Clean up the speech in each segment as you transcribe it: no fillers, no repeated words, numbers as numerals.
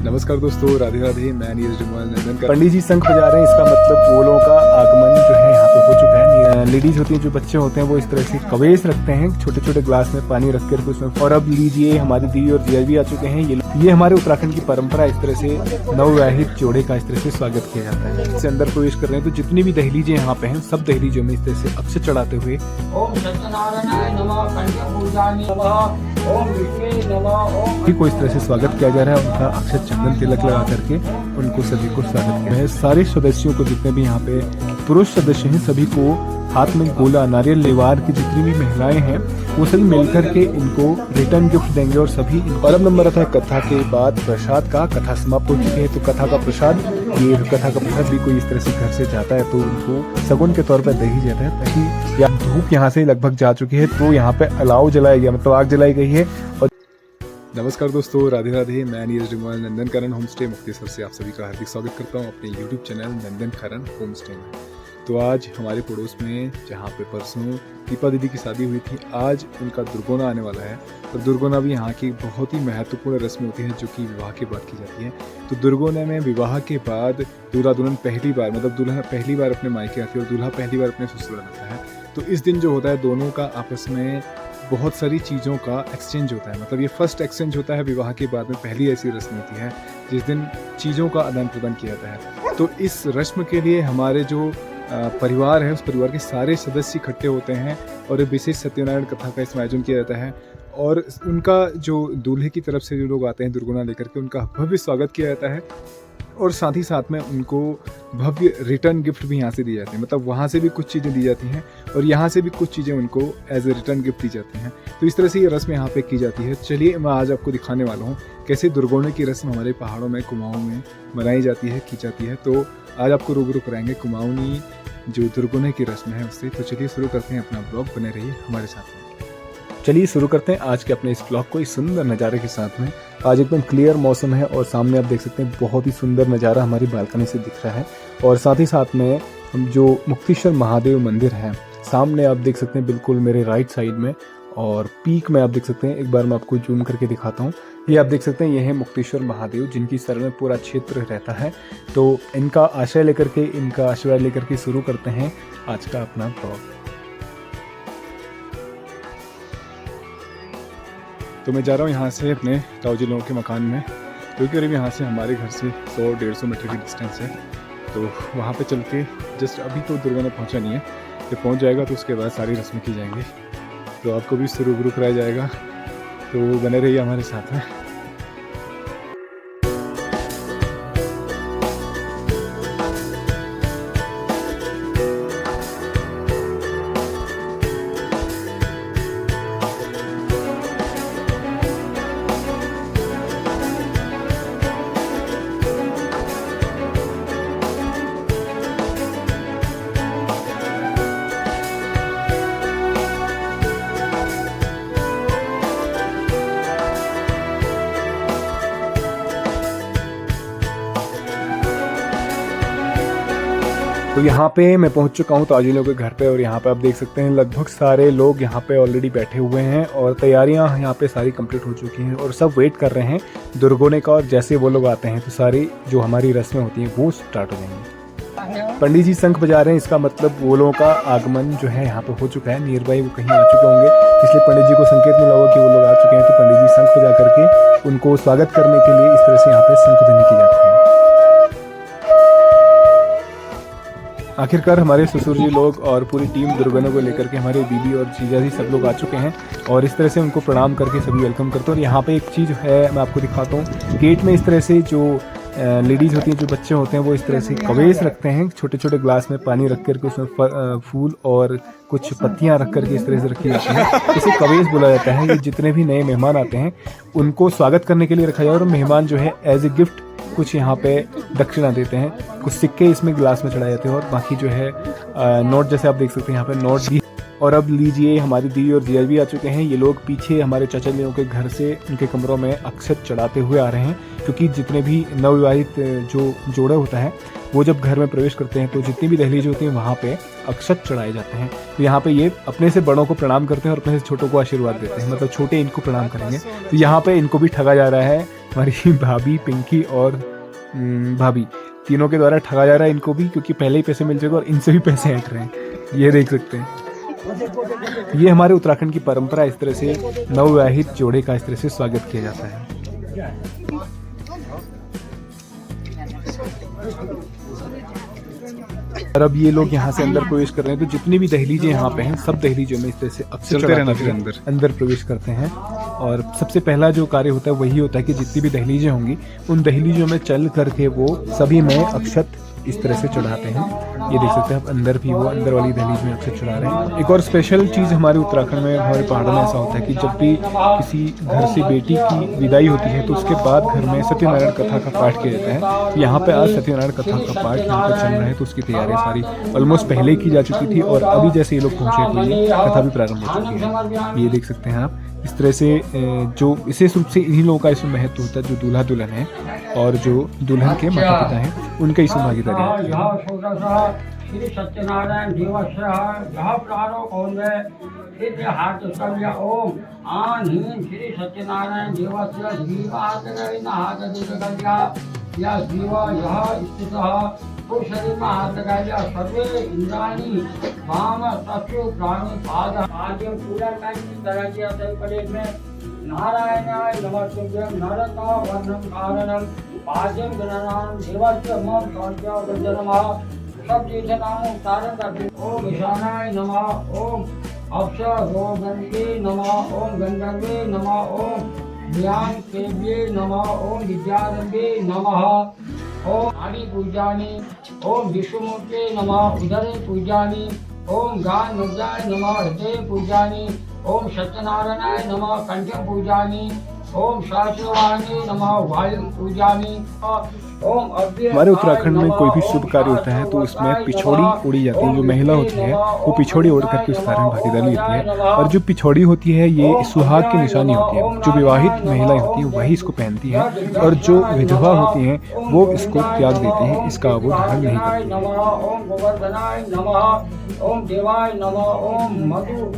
नमस्कार दोस्तों, राधे राधे। मैं नीरज जमवाल नंदन। पंडित जी शंख बजा रहे हैं, इसका मतलब फूलों का आगमन जो है यहाँ पे हो चुका है। लेडीज होती हैं, जो बच्चे होते हैं, वो इस तरह से कवेश रखते हैं छोटे छोटे ग्लास में पानी रख कर उसमें। और अब लीजिए, हमारी दीदी और जिया भी आ चुके हैं। ये हमारे उत्तराखंड की परंपरा, इस तरह से नवविवाहित जोड़े का इस तरह से स्वागत किया जाता है। इससे अंदर प्रवेश कर रहे हैं तो जितनी भी दहलीजें यहाँ पे हैं, सब दहलीजों में इस तरह से अक्षत चढ़ाते हुए को इस तरह से स्वागत किया जा रहा है। उनका अक्षत चंदन तिलक लगा करके उनको सभी को स्वागत किया है। सारे सदस्यों को, जितने भी यहाँ पे पुरुष सदस्य हैं, सभी को हाथ में गोला, नारियल, लेवार की जितनी भी महिलाएं हैं, वो सभी मिलकर के इनको रिटर्न गिफ्ट देंगे। और सभी और अब नंबर आता है कथा के बाद प्रसाद का। कथा समाप्त हो चुकी है तो कथा का प्रसाद, ये कथा का प्रसाद भी कोई इस तरह से घर से जाता है तो उनको सगुन के तौर पर दे ही जाता है। ताकि धूप यहाँ से लगभग जा चुकी है तो यहाँ पे अलाव जलाया गया, मतलब आग जलाई गई है। और नमस्कार दोस्तों, राधे राधे। मैं नीरज जमवाल नंदन खरन होम स्टे मुक्तेश्वर से आप सभी का हार्दिक स्वागत करता हूँ अपने यूट्यूब चैनल नंदन खरन होम स्टे में। तो आज हमारे पड़ोस में, जहाँ पे परसों दीपा दीदी की शादी हुई थी, आज उनका दुर्गोना आने वाला है। और दुर्गोना भी यहाँ की बहुत ही महत्वपूर्ण रस्म होती है जो कि विवाह के बाद की जाती है। तो दुर्गोना में विवाह के बाद दूल्हा दुल्हन पहली बार, मतलब दुल्हन पहली बार अपने मायके आती है और दूल्हा पहली बार अपने ससुराल आता है। तो इस दिन जो होता है, दोनों का आपस में बहुत सारी चीज़ों का एक्सचेंज होता है। मतलब ये फर्स्ट एक्सचेंज होता है विवाह के बाद में, पहली ऐसी रस्म होती है जिस दिन चीज़ों का आदान प्रदान किया जाता है। तो इस रस्म के लिए हमारे जो परिवार है, उस परिवार के सारे सदस्य इकट्ठे होते हैं और विशेष सत्यनारायण कथा का इसमें आयोजन किया जाता है। और उनका जो दूल्हे की तरफ से जो लोग आते हैं दुर्गुना लेकर के, उनका भव्य स्वागत किया जाता है। और साथ ही साथ में उनको भव्य रिटर्न गिफ्ट भी यहाँ से दी जाती है। मतलब वहाँ से भी कुछ चीज़ें दी जाती हैं और यहाँ से भी कुछ चीज़ें उनको एज ए रिटर्न गिफ्ट दी जाती हैं। तो इस तरह से ये रस्म यहाँ पे की जाती है। चलिए, मैं आज आपको दिखाने वाला हूँ कैसे दुर्गोने की रस्म हमारे पहाड़ों में, कुमाऊँ में मनाई जाती है, की जाती है। तो आज आपको रूबरू कराएंगे कुमाऊनी जो दुर्गोने की रस्म है उससे। तो चलिए शुरू करते हैं अपना ब्लॉग, बने रहिए हमारे साथ में। चलिए शुरू करते हैं आज के अपने इस ब्लॉग को इस सुंदर नज़ारे के साथ में। आज एकदम क्लियर मौसम है और सामने आप देख सकते हैं बहुत ही सुंदर नज़ारा हमारी बालकनी से दिख रहा है। और साथ ही साथ में जो मुक्तेश्वर महादेव मंदिर है, सामने आप देख सकते हैं बिल्कुल मेरे राइट साइड में। और पीक में आप देख सकते हैं, एक बार मैं आपको जूम करके दिखाता हूँ। ये आप देख सकते हैं, ये है मुक्तेश्वर महादेव, जिनकी शरण में पूरा क्षेत्र रहता है। तो इनका आश्रय लेकर के, इनका आशीर्वाद लेकर के शुरू करते हैं आज का अपना ब्लॉग। तो मैं जा रहा हूँ यहाँ से अपने ताऊजी लोगों के मकान में, क्योंकि करीब यहाँ से हमारे घर से 100-150 मीटर की डिस्टेंस है। तो वहाँ पे चल के जस्ट अभी तो दुर्गोना पहुँचा नहीं है, जब पहुँच जाएगा तो उसके बाद सारी रस्में की जाएंगी। तो आपको भी इससे रूबरू कराया जाएगा, तो बने रहिए हमारे साथ में। तो यहाँ पे मैं पहुँच चुका हूँ ताऊजी लोगों के घर पे। और यहाँ पे आप देख सकते हैं लगभग सारे लोग यहाँ पे ऑलरेडी बैठे हुए हैं और तैयारियाँ यहाँ पे सारी कंप्लीट हो चुकी हैं और सब वेट कर रहे हैं दुर्गोने का। और जैसे वो लोग आते हैं तो सारी जो हमारी रस्में होती हैं वो स्टार्ट हो जाएंगी। पंडित जी शंख बजा रहे हैं, इसका मतलब वो लोगों का आगमन जो है यहाँ पे हो चुका है। नियर बाई वो कहीं आ चुके होंगे, इसलिए पंडित जी को संकेत मिला होगा कि वो लोग आ चुके हैं। तो पंडित जी शंख बजा करके उनको स्वागत करने के लिए इस तरह से यहाँ पे शंख ध्वनि की जाती है। आखिरकार हमारे ससुर जी लोग और पूरी टीम दुर्गोने को लेकर के, हमारे दीदी और जीजा जी सब लोग आ चुके हैं। और इस तरह से उनको प्रणाम करके सभी वेलकम करते हैं। और यहाँ पे एक चीज़ है, मैं आपको दिखाता हूँ। गेट में इस तरह से जो लेडीज़ होती हैं, जो बच्चे होते हैं, वो इस तरह से कवेश रखते हैं छोटे छोटे ग्लास में पानी रख करके, उसमें फूल और कुछ पत्तियाँ रख करके इस तरह से रखी जाती हैं। इसे कवेश बोला जाता है। ये जितने भी नए मेहमान आते हैं उनको स्वागत करने के लिए रखा जाए। और मेहमान जो है एज ए गिफ्ट कुछ यहाँ पे दक्षिणा देते हैं, कुछ सिक्के इसमें गिलास में चढ़ाए जाते हैं। और बाकी जो है नोट, जैसे आप देख सकते हैं यहाँ पे नोट भी। और अब लीजिए, हमारी दीदी और जिया भी आ चुके हैं। ये लोग पीछे हमारे चाचा जी के घर से उनके कमरों में अक्षत चढ़ाते हुए आ रहे हैं, क्योंकि जितने भी नवविवाहित जो जोड़ा होता है वो जब घर में प्रवेश करते हैं तो जितनी भी दहलीज होती हैं वहाँ पे अक्षत चढ़ाए जाते हैं। तो यहाँ पे ये अपने से बड़ों को प्रणाम करते हैं और अपने से छोटों को आशीर्वाद देते हैं। मतलब छोटे इनको प्रणाम करेंगे। तो यहाँ पे इनको भी ठगा जा रहा है हमारी भाभी, पिंकी और भाभी तीनों के द्वारा ठगा जा रहा है इनको भी, क्योंकि पहले ही पैसे मिल चुके और इनसे भी पैसे हट रहे हैं। ये देख सकते हैं। ये हमारे उत्तराखंड की परंपरा, इस तरह से नवविवाहित जोड़े का इस तरह से स्वागत किया जाता है। और अब ये लोग यहाँ से अंदर प्रवेश कर रहे हैं, तो जितनी भी दहलीजें यहाँ पे हैं सब दहलीजों में इस तरह से अक्सर चलते रहना फिर अंदर प्रवेश करते हैं। और सबसे पहला जो कार्य होता है वही होता है कि जितनी भी दहलीजें होंगी उन दहलीजों में चल करके वो सभी में अक्षत इस तरह से चढ़ाते हैं। ये देख सकते हैं आप, अंदर भी वो अंदर वाली दहलीज में अक्षत चढ़ा रहे हैं। एक और स्पेशल चीज़ हमारे उत्तराखंड में, हमारे पहाड़ों में ऐसा होता है कि जब भी किसी घर से बेटी की विदाई होती है तो उसके बाद घर में सत्यनारायण कथा का पाठ किया जाता है। तो यहाँ पे आज सत्यनारायण कथा का पाठ यहाँ पर चल रहा है, तो उसकी तैयारियाँ सारी ऑलमोस्ट पहले ही की जा चुकी थी और अभी जैसे ये लोग पहुँचे तो ये कथा भी प्रारंभ हो चुकी है। ये देख सकते हैं आप, इस तरह से जो विशेष रूप से इन्हीं लोगों का इसमें महत्व होता है, जो दूल्हा दुल्हन है और जो दुल्हन के माता पिता हैं उनका इसमें भागीदारी होती है। श्री सत्यनारायण दिवस्य यह प्रारंभ होंगे सिद्ध हाथ सव्य ओम आन हीन श्री सत्यनारायण दिवस्य जीवातरेण हाथ दिगल्या या जीव यह स्थितः पुरुषरि महातगाया सर्वे इंद्राणी वाम चक्षु प्राणी पाद आद्यम पूरा कांची दराजी अतल पड़े में नारायणाय नमस्तुभ्यं नरका वर्णं कारणं पाद्यं गणनां देवस्य मम कांच्या वंदनमः सब तीर्थ नामों तारक ओम ईशानाय नमः ओम अक्षरोगंगे नमः ओम गंधर्वे नमः ओम ज्ञान केव्ये नमः ओम विद्यारंभे नमः ओम आदि पूजानि ओम विष्णुमूर्ते नमः उदरे पूजानि ओम गान मुद्राय नमः हृदय पूजानि ओम सत्यनारायणाय नमः कंठ पूजानि ओम सहस्रवाणी नमः वायु पूजानि ओम। हमारे उत्तराखंड में कोई भी शुभ कार्य होता है तो उसमें पिछौड़ी उड़ी जाती है। जो महिला होती है वो पिछौड़ी ओढ़ करके उस कार्य में भागीदारी लेती है, और जो पिछौड़ी होती है ये सुहाग की निशानी होती है। जो विवाहित महिलाएं होती हैं वही इसको पहनती हैं, और जो विधवा होती हैं वो इसको त्याग देते हैं, इसका वो धारण नहीं करती। ओम गोवर्धनाय नमः ओम देवाय नमः ओम मधु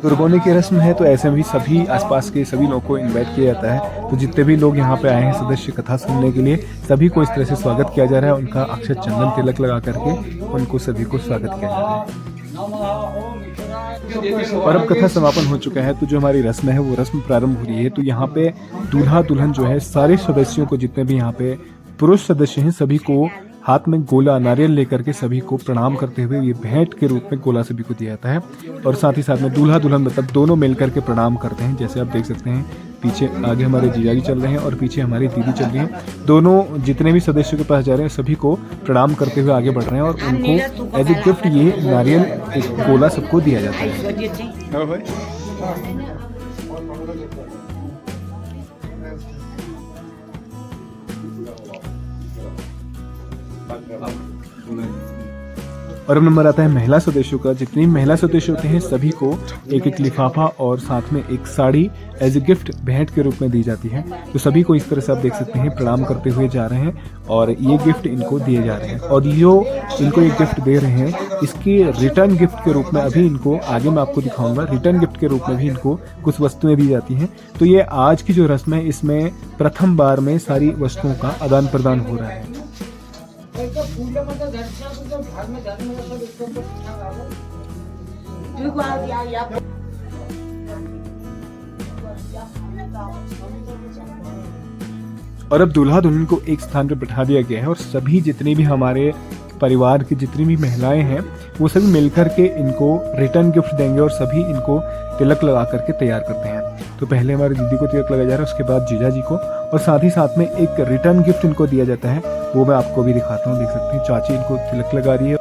दुर्गोनी की रस्म है, तो ऐसे में भी सभी आसपास के सभी लोगों को इनवाइट किया जाता है। तो जितने भी लोग यहाँ पे आए हैं सदस्य कथा सुनने के लिए, सभी को इस तरह से स्वागत किया जा रहा है। उनका अक्षत चंदन तिलक लगा करके उनको सभी को स्वागत किया जा रहा है। और अब कथा समापन हो चुका है, तो जो हमारी रस्म है वो रस्म प्रारंभ हो रही है। तो यहाँ पे दूल्हा दुल्हन जो है सारे सदस्यों को, जितने भी यहाँ पे पुरुष सदस्य हैं सभी को हाथ में गोला नारियल लेकर के सभी को प्रणाम करते हुए ये भेंट के रूप में गोला सभी को दिया जाता है। और साथ ही साथ में दूल्हा दुल्हन मतलब दोनों मिलकर के प्रणाम करते हैं। जैसे आप देख सकते हैं पीछे आगे हमारे जीजाजी चल रहे हैं और पीछे हमारी दीदी चल रही हैं। दोनों जितने भी सदस्यों के पास जा रहे हैं सभी को प्रणाम करते हुए आगे बढ़ रहे हैं, और उनको एज ए गिफ्ट ये नारियल एक गोला सबको दिया जाता है। और अब नंबर आता है महिला सदस्यों का। जितनी महिला सदस्य होते हैं सभी को एक एक लिफाफा और साथ में एक साड़ी एज ए गिफ्ट भेंट के रूप में दी जाती है। तो सभी को इस तरह से आप देख सकते हैं प्रणाम करते हुए जा रहे हैं और ये गिफ्ट इनको दिए जा रहे हैं। और जो इनको ये गिफ्ट दे रहे हैं इसके रिटर्न गिफ्ट के रूप में अभी इनको आगे मैं आपको दिखाऊंगा, रिटर्न गिफ्ट के रूप में भी इनको कुछ वस्तुएं दी जाती हैं। तो ये आज की जो रस्म है इसमें प्रथम बार में सारी वस्तुओं का आदान प्रदान हो रहा है। और अब दूल्हा दुल्हन को एक स्थान पर बैठा दिया गया है और सभी जितने भी हमारे परिवार की जितनी भी महिलाएं हैं वो सभी मिलकर के इनको रिटर्न गिफ्ट देंगे और सभी इनको तिलक लगा करके तैयार करते हैं। तो पहले हमारी दीदी को तिलक लगाया जा रहा है, उसके बाद जीजा जी को, और साथ ही साथ में एक रिटर्न गिफ्ट इनको दिया जाता है। वो मैं आपको भी दिखाता हूँ, देख सकते हैं चाची इनको तिलक लगा रही है।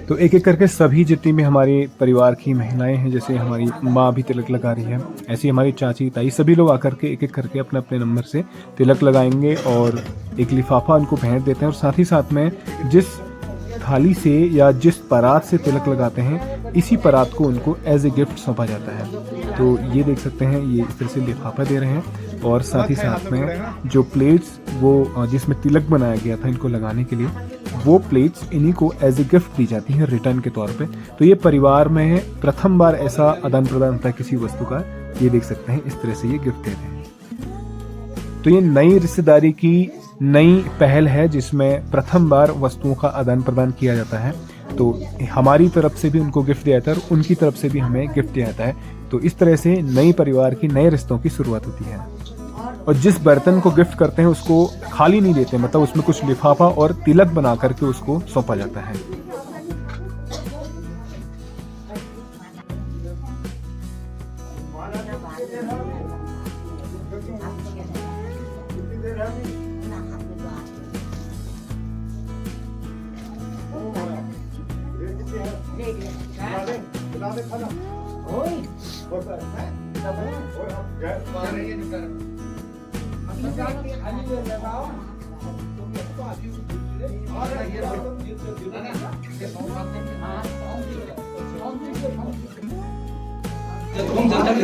तो एक एक करके सभी जितनी भी हमारे परिवार की महिलाएं हैं, जैसे हमारी माँ भी तिलक लगा रही है, ऐसी हमारी चाची ताई सभी लोग आकर के एक एक करके अपने अपने नंबर से तिलक लगाएंगे और एक लिफाफा उनको भेंट देते हैं। और साथ ही साथ में जिस थाली से या जिस परात से तिलक लगाते हैं इसी परात को उनको एज ए गिफ्ट सौंपा जाता है। तो ये देख सकते हैं ये इस तरह से लिफाफा दे रहे हैं और साथ ही साथ में जो प्लेट्स वो जिसमें तिलक बनाया गया था इनको लगाने के लिए वो प्लेट्स इन्हीं को एज ए गिफ्ट दी जाती हैं रिटर्न के तौर पे। तो ये परिवार में प्रथम बार ऐसा आदान प्रदान होता है किसी वस्तु का ये देख सकते हैं, इस तरह से ये गिफ्ट देते हैं। तो ये नई रिश्तेदारी की नई पहल है जिसमें प्रथम बार वस्तुओं का आदान प्रदान किया जाता है। तो हमारी तरफ से भी उनको गिफ्ट दिया जाता है और उनकी तरफ से भी हमें गिफ्ट दिया जाता है। तो इस तरह से नई परिवार की नए रिश्तों की शुरुआत होती है। और जिस बर्तन को गिफ्ट करते हैं उसको खाली नहीं देते, मतलब उसमें कुछ लिफाफा और तिलक बना करके उसको सौंपा जाता है।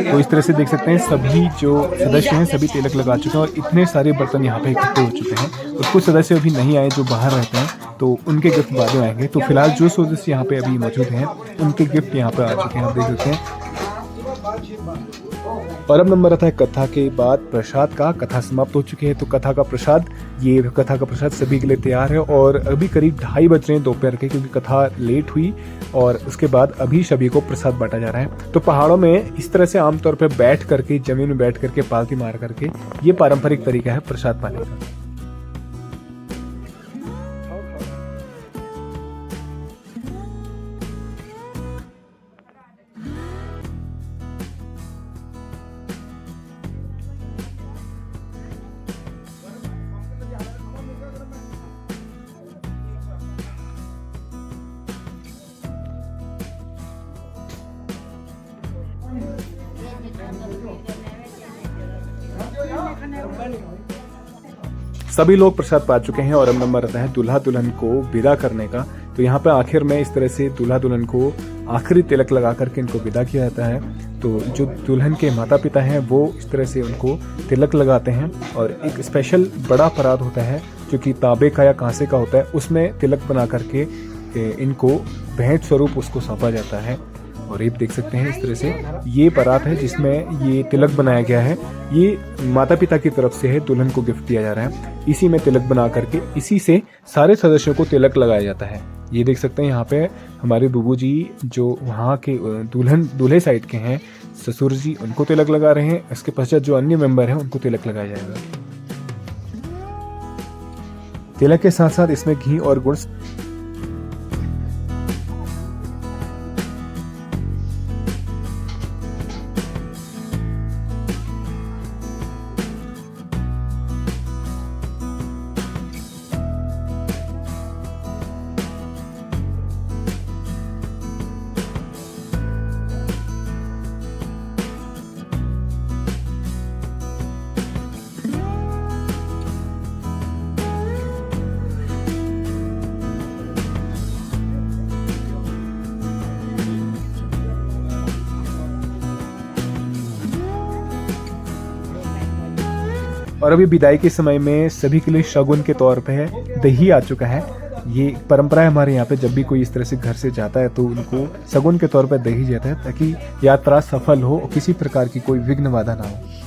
तो इस तरह से देख सकते हैं सभी जो सदस्य हैं सभी तिलक लगा चुके हैं और इतने सारे बर्तन यहाँ पे इकट्ठे हो चुके हैं। और कुछ सदस्य अभी नहीं आए जो बाहर रहते हैं, तो उनके गिफ्ट बाद में आएंगे। तो फिलहाल जो सदस्य यहाँ पे अभी मौजूद हैं उनके गिफ्ट यहाँ पे आ चुके हैं, आप देख सकते हैं। और अब नंबर आता है कथा के बाद प्रसाद का। कथा समाप्त हो चुकी है, तो कथा का प्रसाद सभी के लिए तैयार है। और अभी करीब 2:30 बज रहे हैं दोपहर के, क्योंकि कथा लेट हुई और उसके बाद अभी सभी को प्रसाद बांटा जा रहा है। तो पहाड़ों में इस तरह से आमतौर पर बैठ करके, जमीन में बैठ करके, पालकी मार करके, ये पारंपरिक तरीका है प्रसाद पाने का। सभी लोग प्रसाद पा चुके हैं और अब नंबर आता है दूल्हा दुल्हन को विदा करने का। तो यहाँ पे आखिर में इस तरह से दूल्हा दुल्हन को आखिरी तिलक लगा करके इनको विदा किया जाता है। तो जो दुल्हन के माता पिता हैं वो इस तरह से उनको तिलक लगाते हैं और एक स्पेशल बड़ा परात होता है जो कि तांबे का या कांसे का होता है, उसमें तिलक बना करके इनको भेंट स्वरूप उसको सौंपा जाता है। और ये देख सकते हैं इस तरह से ये परात है जिसमें ये तिलक बनाया गया है। ये माता पिता की तरफ से है, दुल्हन को गिफ्ट दिया जा रहा है। इसी में तिलक बना करके इसी से सारे सदस्यों को तिलक लगाया जाता है। ये देख सकते हैं यहाँ पे हमारे बुबू जी जो वहाँ के दूल्हे साइड के हैं, ससुर जी, उनको तिलक लगा रहे हैं। इसके पश्चात जो अन्य मेंबर हैं उनको तिलक लगाया जाएगा। तिलक के साथ साथ इसमें घी और गुड़ और अभी विदाई के समय में सभी के लिए शगुन के तौर पे दही आ चुका है। ये परंपरा है हमारे यहाँ पे, जब भी कोई इस तरह से घर से जाता है तो उनको शगुन के तौर पे दही जाता है ताकि यात्रा सफल हो और किसी प्रकार की कोई विघ्न बाधा ना हो।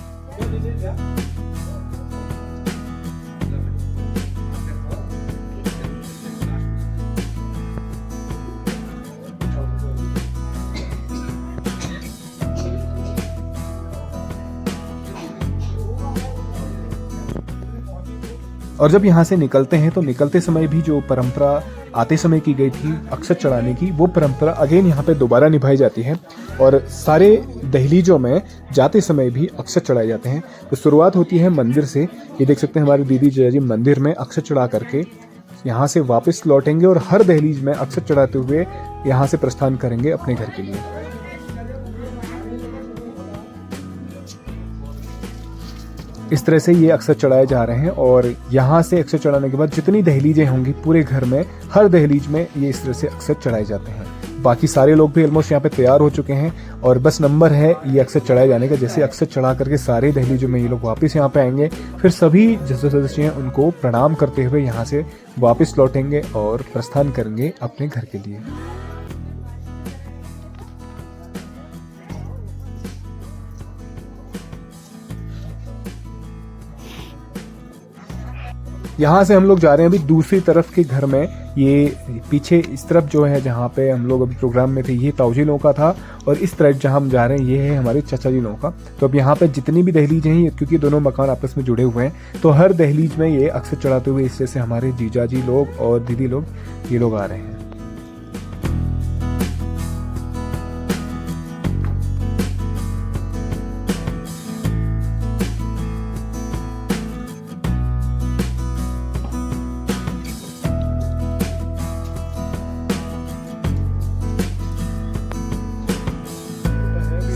और जब यहाँ से निकलते हैं तो निकलते समय भी जो परंपरा आते समय की गई थी अक्षत चढ़ाने की, वो परंपरा अगेन यहाँ पे दोबारा निभाई जाती है। और सारे दहलीजों में जाते समय भी अक्षत चढ़ाए जाते हैं। तो शुरुआत होती है मंदिर से। ये देख सकते हैं हमारे दीदी जी मंदिर में अक्षत चढ़ा करके यहाँ से वापस लौटेंगे और हर दहलीज में अक्षत चढ़ाते हुए यहाँ से प्रस्थान करेंगे अपने घर के लिए। इस तरह से ये अक्षत चढ़ाए जा रहे हैं और यहाँ से अक्षत चढ़ाने के बाद जितनी दहलीजें होंगी पूरे घर में, हर दहलीज में ये इस तरह से अक्षत चढ़ाए जाते हैं। बाकी सारे लोग भी ऑलमोस्ट यहाँ पे तैयार हो चुके हैं और बस नंबर है ये अक्षत चढ़ाए जाने का। जैसे अक्षत चढ़ा करके सारे दहलीजों में ये लोग वापस यहाँ पे आएंगे, फिर सभी जो सदस्य हैं उनको प्रणाम करते हुए यहाँ से वापस लौटेंगे और प्रस्थान करेंगे अपने घर के लिए। यहाँ से हम लोग जा रहे हैं अभी दूसरी तरफ के घर में। ये पीछे इस तरफ जो है जहाँ पे हम लोग अभी प्रोग्राम में थे, ये ताऊजी लोगों का था, और इस तरफ जहाँ हम जा रहे हैं ये है हमारे चाचा जी लोगों का। तो अब यहाँ पे जितनी भी दहलीज हैं, क्योंकि दोनों मकान आपस में जुड़े हुए हैं, तो हर दहलीज में ये अक्सर चढ़ाते हुए इस तरह से हमारे जीजा जी लोग और दीदी लोग, ये लोग आ रहे हैं।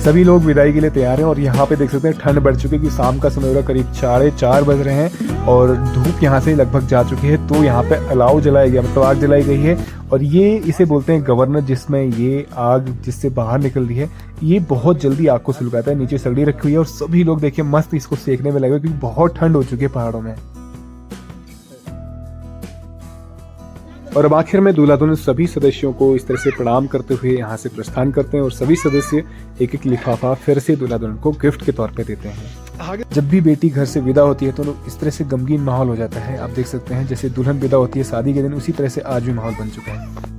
सभी लोग विदाई के लिए तैयार हैं और यहाँ पे देख सकते हैं ठंड बढ़ चुकी है, क्योंकि शाम का समय हो रहा है, करीब 4:30 बज रहे हैं और धूप यहाँ से लगभग जा चुकी है। तो यहाँ पे अलाव जलाया गया, मतलब आग जलाई गई है, और ये इसे बोलते हैं गवर्नर, जिसमें ये आग जिससे बाहर निकल रही है ये बहुत जल्दी आग को सुलगाता है। नीचे सगड़ी रखी हुई है और सभी लोग देखिए मस्त इसको सेकने में लगे, क्योंकि बहुत ठंड हो चुकी है पहाड़ों में। और अब आखिर में दूल्हा दुल्हन सभी सदस्यों को इस तरह से प्रणाम करते हुए यहाँ से प्रस्थान करते हैं और सभी सदस्य एक एक लिफाफा फिर से दूल्हा दुल्हन को गिफ्ट के तौर पे देते हैं। जब भी बेटी घर से विदा होती है तो इस तरह से गमगीन माहौल हो जाता है। आप देख सकते हैं जैसे दुल्हन विदा होती है शादी के दिन, उसी तरह से आज भी माहौल बन चुका है।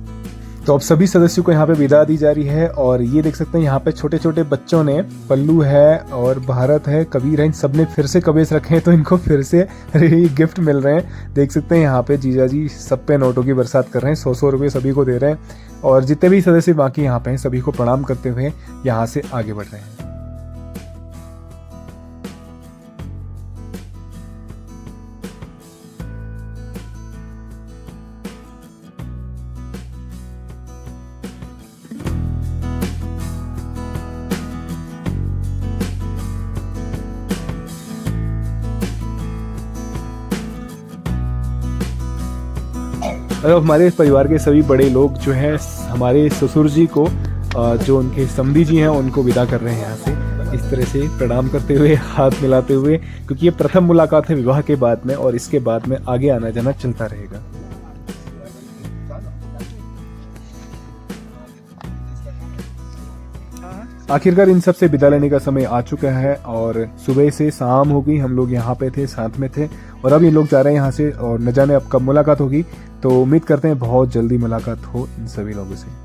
तो अब सभी सदस्यों को यहाँ पे विदा दी जा रही है और ये देख सकते हैं यहाँ पे छोटे छोटे बच्चों ने, पल्लू है और भारत है, कबीर है, इन सब ने फिर से कबेस रखे हैं, तो इनको फिर से गिफ्ट मिल रहे हैं। देख सकते हैं यहाँ पे जीजा जी सब पे नोटों की बरसात कर रहे हैं, 100-100 रुपये सभी को दे रहे हैं और जितने भी सदस्य बाकी यहाँ पे हैं सभी को प्रणाम करते हुए यहाँ से आगे बढ़ रहे हैं। अब हमारे परिवार के सभी बड़े लोग जो हैं हमारे ससुर जी को, जो उनके समधी जी हैं, उनको विदा कर रहे हैं यहाँ से इस तरह से प्रणाम करते हुए, हाथ मिलाते हुए, क्योंकि ये प्रथम मुलाकात है विवाह के बाद में और इसके बाद में आगे आना जाना चलता रहेगा। आखिरकार इन सब से विदा लेने का समय आ चुका है और सुबह से शाम हो गई, हम लोग यहाँ पे थे, साथ में थे और अब ये लोग जा रहे हैं यहाँ से और न जाने अब कब मुलाकात होगी। तो उम्मीद करते हैं बहुत जल्दी मुलाकात हो इन सभी लोगों से।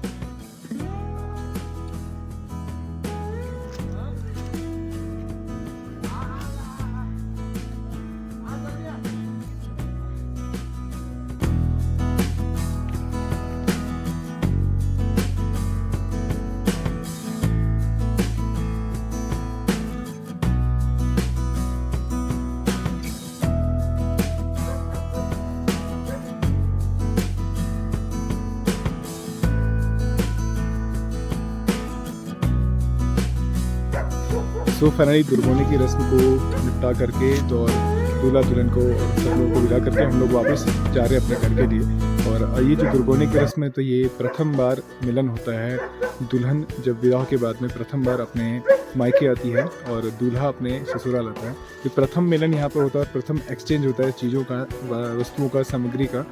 सो फाइनली दुर्गोने की रस्म को निपटा करके तो दूल्हा दुल्हन को और सब लोगों को विदा करके हम लोग वापस जा रहे हैं अपने घर के लिए। और ये जो दुर्गोने की रस्म है तो ये प्रथम बार मिलन होता है। दुल्हन जब विवाह के बाद में प्रथम बार अपने मायके आती है और दूल्हा अपने ससुराल आता है। ये प्रथम मिलन यहाँ पर होता है, प्रथम एक्सचेंज होता है चीज़ों का, वस्तुओं का, सामग्री का।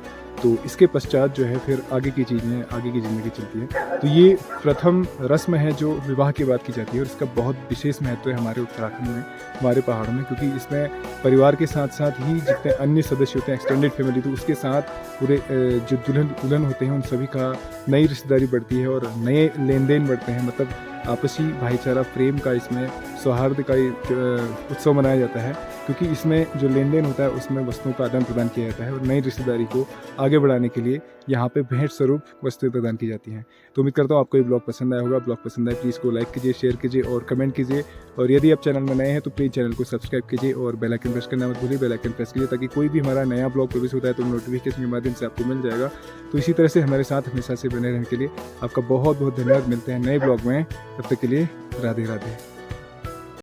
तो इसके पश्चात जो है फिर आगे की चीज़ें, आगे की ज़िंदगी चलती है। तो ये प्रथम रस्म है जो विवाह के बाद की जाती है और इसका बहुत विशेष महत्व है हमारे उत्तराखंड में, हमारे पहाड़ों में, क्योंकि इसमें परिवार के साथ साथ ही जितने अन्य सदस्य होते हैं, एक्सटेंडेड फैमिली, तो उसके साथ पूरे जो दुल्हन होते हैं उन सभी का नई रिश्तेदारी बढ़ती है और नए लेन देन बढ़ते हैं। मतलब आपसी भाईचारा, प्रेम का, इसमें सौहार्द का उत्सव मनाया जाता है, क्योंकि इसमें जो लेन देन होता है उसमें वस्तुओं का आदान प्रदान किया जाता है और नई रिश्तेदारी को आगे बढ़ाने के लिए यहाँ पे भेंट स्वरूप वस्तुएं प्रदान की जाती हैं। तो उम्मीद करता हूँ आपको ये ब्लॉग पसंद आया होगा। ब्लॉग पसंद आए प्लीज़ को लाइक कीजिए, शेयर कीजिए और कमेंट कीजिए। और यदि आप चैनल में नए हैं तो प्लीज़ चैनल को सब्सक्राइब कीजिए और बेल आइकन प्रेस करना मत भूलिए। बेल आइकन प्रेस कीजिए ताकि कोई भी हमारा नया ब्लॉग पब्लिश होता है तो नोटिफिकेशन के माध्यम से आपको मिल जाएगा। तो इसी तरह से हमारे साथ हमेशा से बने रहने के लिए आपका बहुत बहुत धन्यवाद। मिलते हैं नए ब्लॉग में, तब तक के लिए राधे राधे।